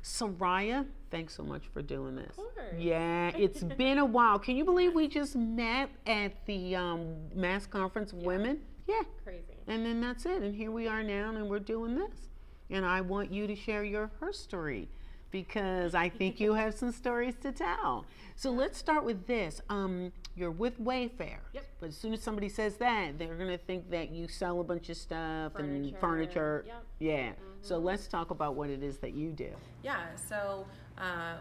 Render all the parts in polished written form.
Soraya, thanks so much for doing this. Of course. Yeah, it's been a while. Can you believe we just met at the mass conference of Yeah. women? Yeah, Crazy. and then that's it. And here we are now, and we're doing this. And I want you to share your her story because I think you have some stories to tell. So let's start with this. You're with Wayfair. Yep. But as soon as somebody says that, they're going to think that you sell a bunch of stuff and Furniture. furniture. Yep. Yeah. So let's talk about what it is that you do. Yeah, so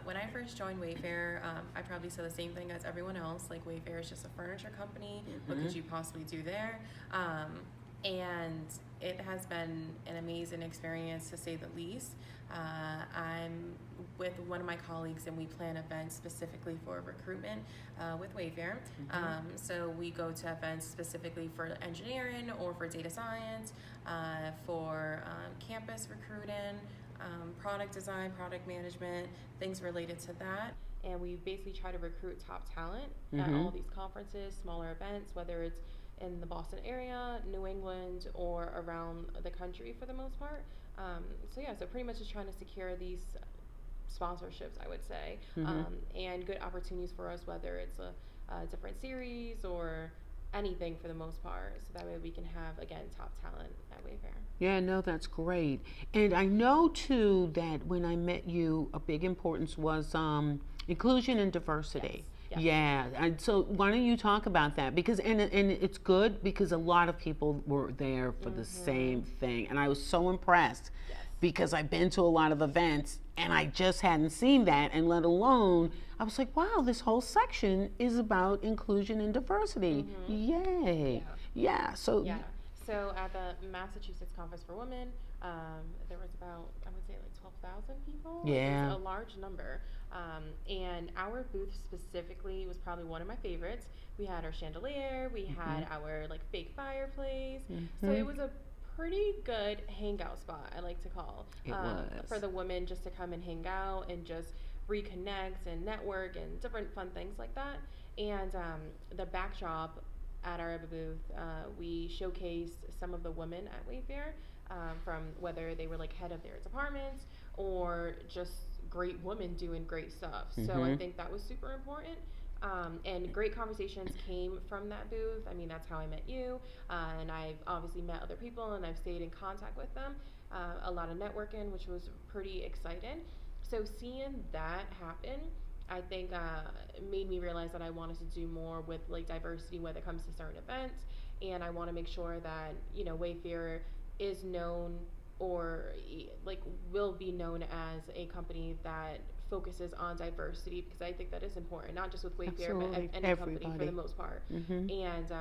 when I first joined Wayfair, I probably said the same thing as everyone else. Like, Wayfair is just a furniture company. What could you possibly do there? And it has been an amazing experience, to say the least. I'm with one of my colleagues, and we plan events specifically for recruitment with Wayfair. So we go to events specifically for engineering or for data science, for campus recruiting, product design, product management, things related to that. And we basically try to recruit top talent at all these conferences, smaller events, whether it's in the Boston area, New England, or around the country for the most part. So pretty much just trying to secure these sponsorships, I would say, and good opportunities for us, whether it's a different series or anything for the most part, so that way we can have, again, top talent at Wayfair. Yeah, no, that's great. And I know too that when I met you, a big importance was inclusion and diversity. Yes. Yeah, and so why don't you talk about that? Because and it's good because a lot of people were there for the same thing, and I was so impressed because I've been to a lot of events and I just hadn't seen that, and let alone I was like, wow, this whole section is about inclusion and diversity. Yay! Yeah. So So at the Massachusetts Conference for Women, there was about, I would say, like 12,000 people. Yeah. It was a large number. And our booth specifically was probably one of my favorites. We had our chandelier, we had our like fake fireplace. So it was a pretty good hangout spot, I like to call. It was. For the women just to come and hang out and just reconnect and network and different fun things like that. And the backdrop at our booth, we showcased some of the women at Wayfair, from whether they were like head of their departments or just great women doing great stuff. So I think that was super important. And great conversations came from that booth. I mean, that's how I met you. And I've obviously met other people, and I've stayed in contact with them. A lot of networking, which was pretty exciting. So seeing that happen, I think made me realize that I wanted to do more with like diversity when it comes to certain events, and I want to make sure that, you know, Wayfair is known, or like will be known as a company that focuses on diversity, because I think that is important, not just with Wayfair, Absolutely. but any Everybody. company for the most part. And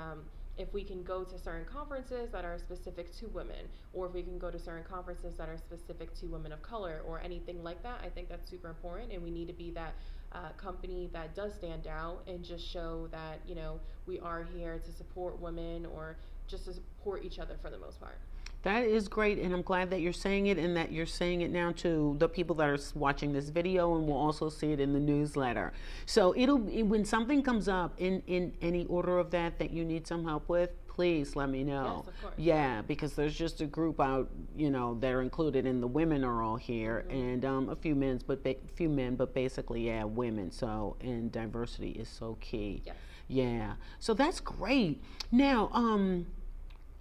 if we can go to certain conferences that are specific to women, or if we can go to certain conferences that are specific to women of color or anything like that, I think that's super important, and we need to be that company that does stand out and just show that, you know, we are here to support women, or just to support each other for the most part. That is great, and I'm glad that you're saying it, and that you're saying it now to the people that are watching this video, and will also see it in the newsletter. So when something comes up in any order of that you need some help with, please let me know. Yes, of course. Yeah, because there's just a group out, you know, that are included, and the women are all here, and a few men, but basically, yeah, women. So, and diversity is so key. Yes. Yeah. So that's great. Now,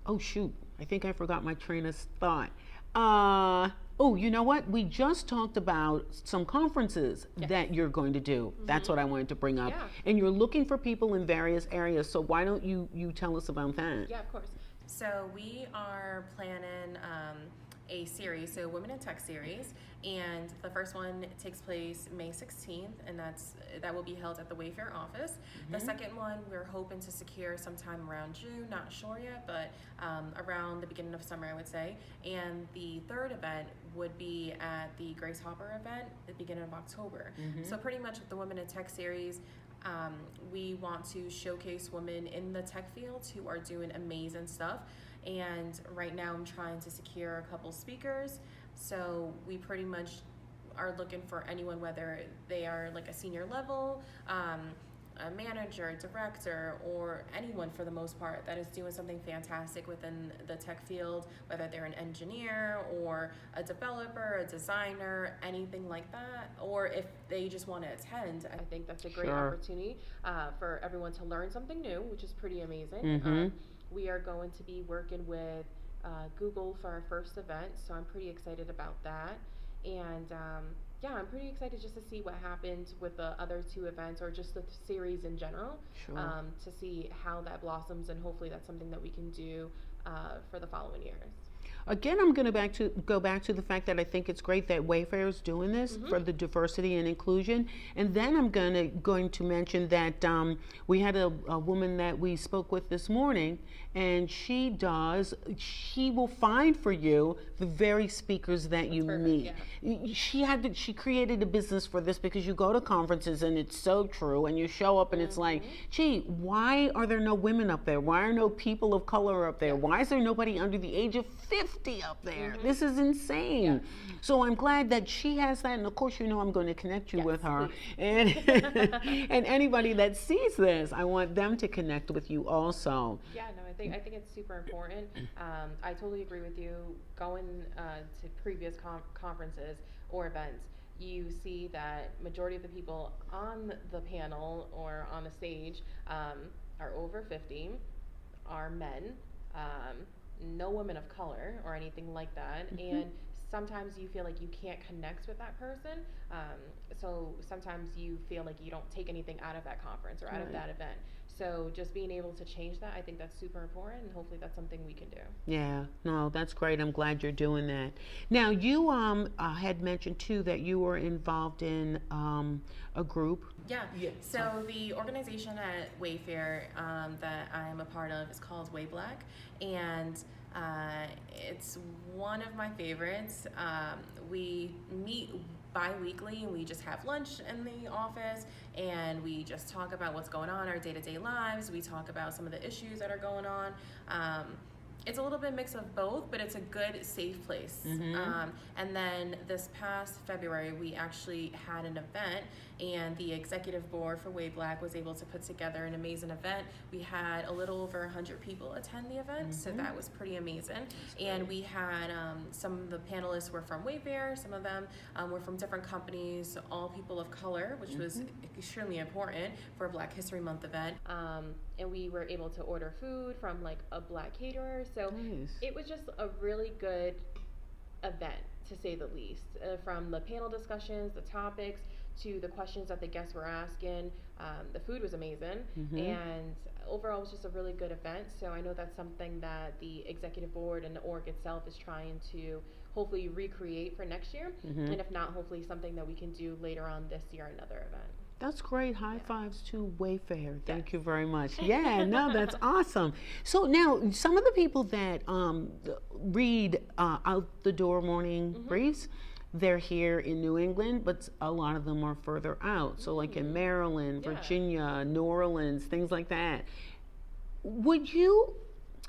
oh shoot, I think I forgot my train of thought. Oh, you know what? We just talked about some conferences that you're going to do. That's what I wanted to bring up. Yeah. And you're looking for people in various areas. So why don't you tell us about that? Yeah, of course. So we are planning a series, so Women in Tech series, and the first one takes place May 16th, and that will be held at the Wayfair office. The second one we're hoping to secure sometime around June, not sure yet, but around the beginning of summer, I would say. And the third event would be at the Grace Hopper event at the beginning of October. So pretty much with the Women in Tech series, we want to showcase women in the tech field who are doing amazing stuff. And right now I'm trying to secure a couple speakers. So we pretty much are looking for anyone, whether they are like a senior level, a manager, director, or anyone for the most part that is doing something fantastic within the tech field, whether they're an engineer or a developer, a designer, anything like that, or if they just want to attend, I think that's a great opportunity for everyone to learn something new, which is pretty amazing. We are going to be working with Google for our first event, so I'm pretty excited about that. And yeah, I'm pretty excited just to see what happens with the other 2 events, or just the series in general, to see how that blossoms, and hopefully that's something that we can do for the following years. Again, I'm going to go back to the fact that I think it's great that Wayfair is doing this for the diversity and inclusion. And then I'm going to mention that we had a woman that we spoke with this morning, and she will find for you the very speakers that you meet. Yeah. She created a business for this, because you go to conferences and it's so true, and you show up and it's like, gee, why are there no women up there? Why are no people of color up there? Why is there nobody under the age of 50 up there? This is insane. So I'm glad that she has that, and of course, I'm going to connect you with her. And and anybody that sees this, I want them to connect with you also. Yeah, no, I think it's super important. I totally agree with you. Going to previous conferences or events, you see that majority of the people on the panel or on the stage are over 50, are men. No women of color or anything like that, and sometimes you feel like you can't connect with that person, so sometimes you feel like you don't take anything out of that conference or out of that event. So just being able to change that, I think that's super important, and hopefully that's something we can do. Yeah, no, that's great. I'm glad you're doing that. Now, you had mentioned too that you were involved in a group. Yeah. So the organization at Wayfair that I'm a part of is called Way Black, and it's one of my favorites. We meet bi-weekly, and we just have lunch in the office, and we just talk about what's going on in our day-to-day lives. We talk about some of the issues that are going on. It's a little bit mix of both, but it's a good, safe place. And then this past February, we actually had an event, and the executive board for Way Black was able to put together an amazing event. We had a little over 100 people attend the event, so that was pretty amazing. And we had some of the panelists were from Wayfair, some of them were from different companies, all people of color, which was extremely important for a Black History Month event. And we were able to order food from like a Black caterer. So it was just a really good event, to say the least. From the panel discussions, the topics, to the questions that the guests were asking. The food was amazing, and overall it was just a really good event. So I know that's something that the executive board and the org itself is trying to hopefully recreate for next year, and if not, hopefully something that we can do later on this year, another event. That's great. High fives to Wayfair. Thank you very much. Yeah, no, that's awesome. So now, some of the people that read Out the Door Morning Briefs, they're here in New England, but a lot of them are further out. So like in Maryland, Virginia, New Orleans, things like that. Would you,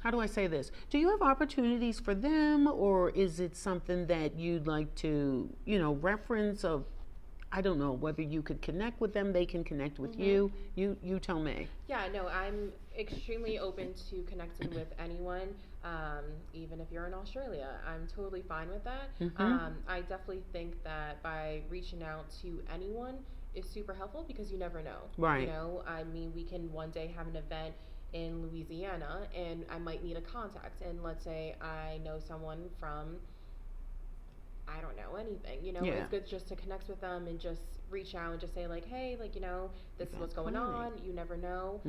how do I say this? Do you have opportunities for them, or is it something that you'd like to, reference of, I don't know, whether you could connect with them, they can connect with you. You tell me. Yeah, no, I'm extremely open to connecting with anyone, even if you're in Australia. I'm totally fine with that. I definitely think that by reaching out to anyone is super helpful, because you never know. Right. I mean, we can one day have an event in Louisiana, and I might need a contact. And let's say I know someone from, I don't know, anything, it's good just to connect with them and just reach out and just say like, hey, this is what's going on. You never know.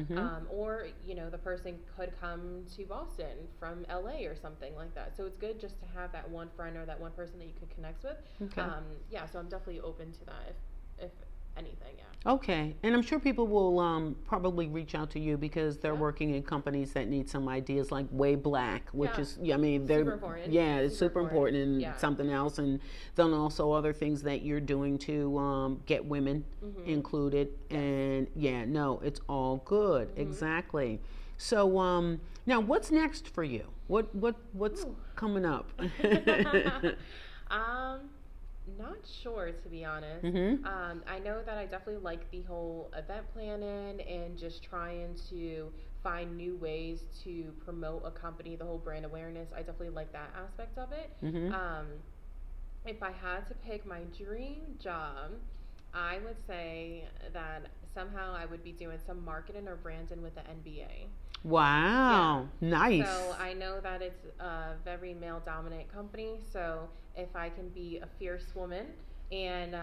Or, the person could come to Boston from LA or something like that. So it's good just to have that one friend or that one person that you could connect with. So I'm definitely open to that if anything, Okay, and I'm sure people will probably reach out to you, because they're working in companies that need some ideas like Way Black, which is, they're super important. It's super important, and something else, and then also other things that you're doing to get women included, and it's all good, exactly. So now, what's next for you? What's coming up? Not sure, to be honest. Mm-hmm. I know that I definitely like the whole event planning and just trying to find new ways to promote a company, the whole brand awareness. I definitely like that aspect of it. Mm-hmm. If I had to pick my dream job, I would say that somehow I would be doing some marketing or branding with the NBA. Wow. Nice. So I know that it's a very male dominant company. So if I can be a fierce woman and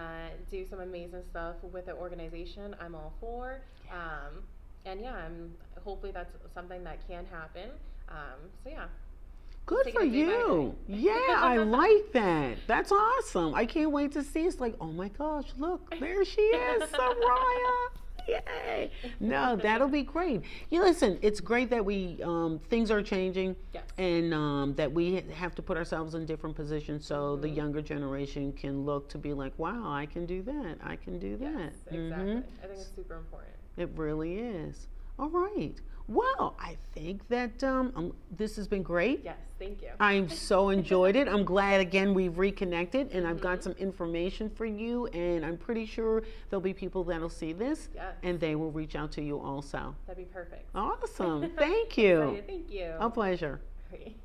do some amazing stuff with the organization, I'm all for. And yeah, hopefully that's something that can happen. So yeah. Good Taking for it day by you. day. Yeah, I like that. That's awesome. I can't wait to see. It's like, oh my gosh, look, there she is, Soraya. Yay. No, that'll be great. You listen, it's great that we things are changing, Yes. and that we have to put ourselves in different positions so the younger generation can look to be like, wow, I can do that. I can do that. Yes, exactly. I think it's super important. It really is. All right. Well, I think that this has been great. Yes, thank you. I'm so enjoyed it. I'm glad again we've reconnected, and I've got some information for you, and I'm pretty sure there'll be people that'll see this, Yes. and they will reach out to you also. That'd be perfect. Awesome. Thank you. Excited. Thank you. A pleasure. Great.